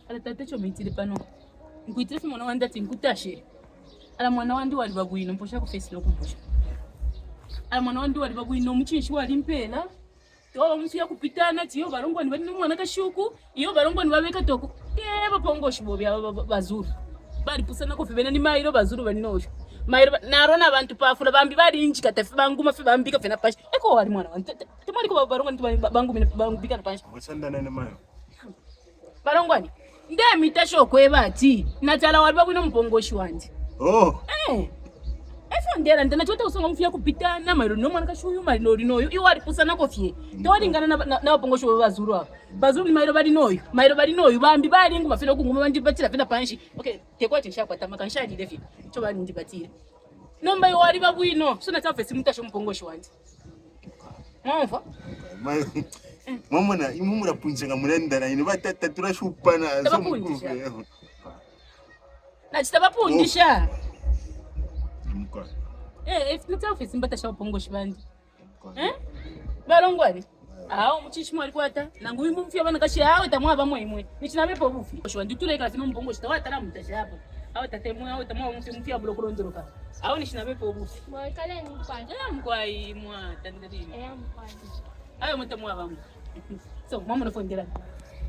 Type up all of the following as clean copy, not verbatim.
Ala tatecho mitile pano. Nkuitire mwana wanda tinkutashe. Ala mwana wandi wali babwino mposha ku face lokumpusha. Ala mwana wandi wali babwino muchinshi wali mpela. Towa mtu ya kupitana tiyo balongwa ni bali mwana kashuku, iyo balongwa ni babeka toko. Yeba pongoshi bobya bazuru. Bali pusana ko fibena ni mairo bazuru bali nosho. Mairo narona abantu pafula bambi bali inji katafi bangu mafi bambika fena pashi. Eko wali mwana wandi. Temali ko balongwa ni bangu bambika na pashi. Wasanda nene mayo. Balongwa ni nde mitasho kwebati natala wali babwino mpongoshi wandi. Oh. Efo ndera ndana chota usonga mufia kupitana mairo no mwana kashuyu mairo linoyo iwali pusana ko fie. Tawali ngana na pongoshi bazuru hapo. Bazuru ni mairo bali noyo bambi bali nguma fina kunguma bandi batira fina panshi. Okay, tekwa tisha kwa tamaka nshadi defi. Choba ndi batira. Nomba iwali babwino so natafa simutasho mpongoshi wandi. Mwamva? Mama imumura punjanga mulenda na ino batata turashupana so mukuru. Na chitaba pundisha. Natafa simbatasho mpongoshi bandi. Balongwani. Muchishi mwali kwata nangu uyu mufia bana kashi awe tamwa bamwe imwe nichina bepo bufi shwa nditule kala fino mbongo shita watala mutashi hapo awe tatemwe awe tamwa mufia bulo kurondoroka awe nichina bepo bufi mwa kale ni mpande mkwai mwa tandiri mpande awe mutamwa bamwe so mama nafondera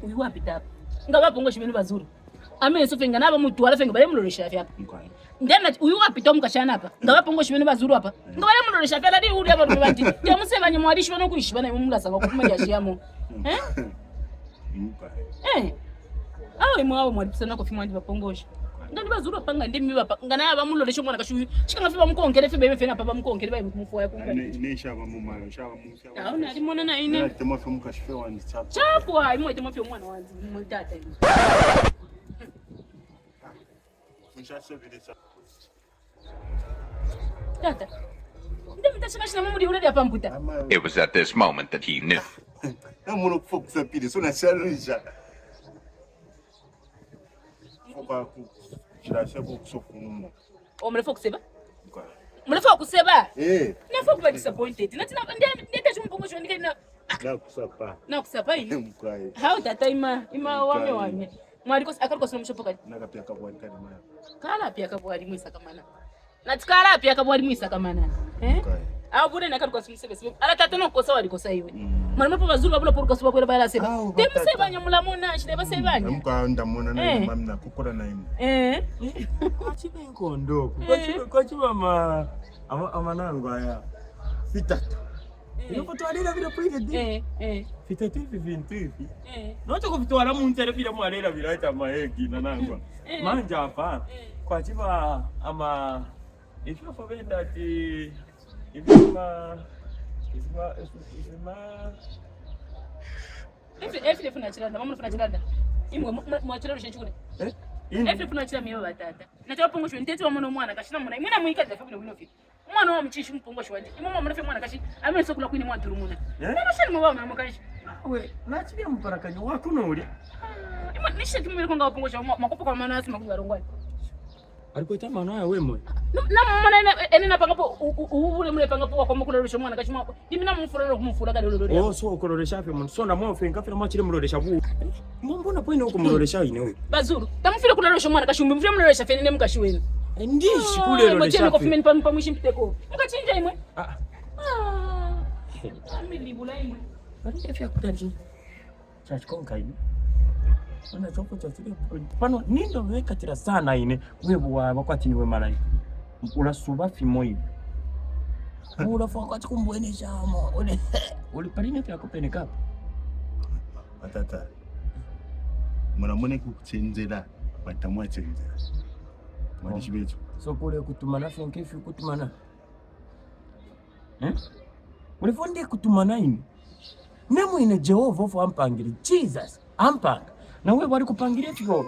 uyu wapi tapa ngaba bongo shibeni bazuru ame so fenga naba mutu wala fenga bale mulolesha afya ndena uyu wapi tomu kashana hapa ngaba bongo shibeni bazuru hapa ngaba bale mulolesha afya ladi uri aba rubanti te musebanye mwadishi bano kuishi bana mumulasa bakuma yashiyamo awe mwawo mwadisana ko fimwandi bapongosha ngandi bazuru panga ndimi bapa ngana aba mulolesha mwana kashuyu chikanga fiba mukongere fibe befena papa mukongere baye mumufoya kumba ne shaba mumayo shaba mumfya auna alimona na ine tema fyo mukashife wandi chapwa imwe tema fyo mwana wanzi mutata hivi tata ndimtashana mumuri uredi apambuta. It was at this moment that he knew. Namuno kufokusa pili so na sharisha foka kushirasha kusofumu Omrefokuseba? Mrefokuseba? Nafoku ba disappointed. Natina ndeta chumpongo shoni kena nakusapa ini. mkwai How tata ima wame. Mwali akaliko sino mshopoka. nakapya kabwani kali maya Kala pia kabwali mwisa kamana. Natikala pia kabwali mwisa kamana. Awu bure nakaliko sino sebe. Ala tata no kosa wali kosa iwe. Mwana mpo bazuru babula por kosa kwela bala seba. Temseba nyamulamona shide basebanya. mka ndamona na mamna kukora na ime Kwachiba inkondo kwachiba amanango aya fitatu ino twalira bila kwige fitatu hivi vintu hivi nocho kuvitwala muntere bila mwalera bila hata maegi na nangwa manja hapa kwachiba ama ifyo fobenda ati ifima Efi funa chilanda mama funa chilanda imwe mwachira shechule efi funa chila miyo batata nacho pongoshwe ntete wa mwana kashina mwana imwe na muika dafa bino binofi mwana wa mchishi mpongoshwe wandi imwe mwana fe mwana kashi ame sokula kwini mwa turumuna mwana shani mwa mwana kashi we nachibia mparakanyo wako nuri imwe nishe kimwe konga pongoshwe makopo kwa mwana asima kungarongwa alikuita mwana ya wemo na mwana ene na pangapo ubule mule pangapo kwa mkulolesha mwana kashi mwa dimina mfulolo kumfula kali lolo oh so ukololesha fe mun so na mwa fe ngafira mwa chile mulolesha bu mbona poine uko mulolesha ine we bazuru tamfira kulolesha mwana kashi mfira mulolesha fe nene mkashi wenu ndishi kule lolesha fe kwa fimeni pamushi mpiteko mkachinja imwe amilibula imwe bali afya kutaji chachikonka ine ona choko cha chile pano nindo wekatira sana ine webu wa bakwati niwe malaika unasuba fimo hivi ulafa wakati kumbwenesha mo ule parine pia kupeneka hapo batata mwanamone kuchenjera batamwa chenjera mwadishi becho so kule kutumana fenkefi kutumana ulifonde kutumana ini nemu ine Jehova ofo ampangire Jesus ampanga na wewe wali kupangilia chiko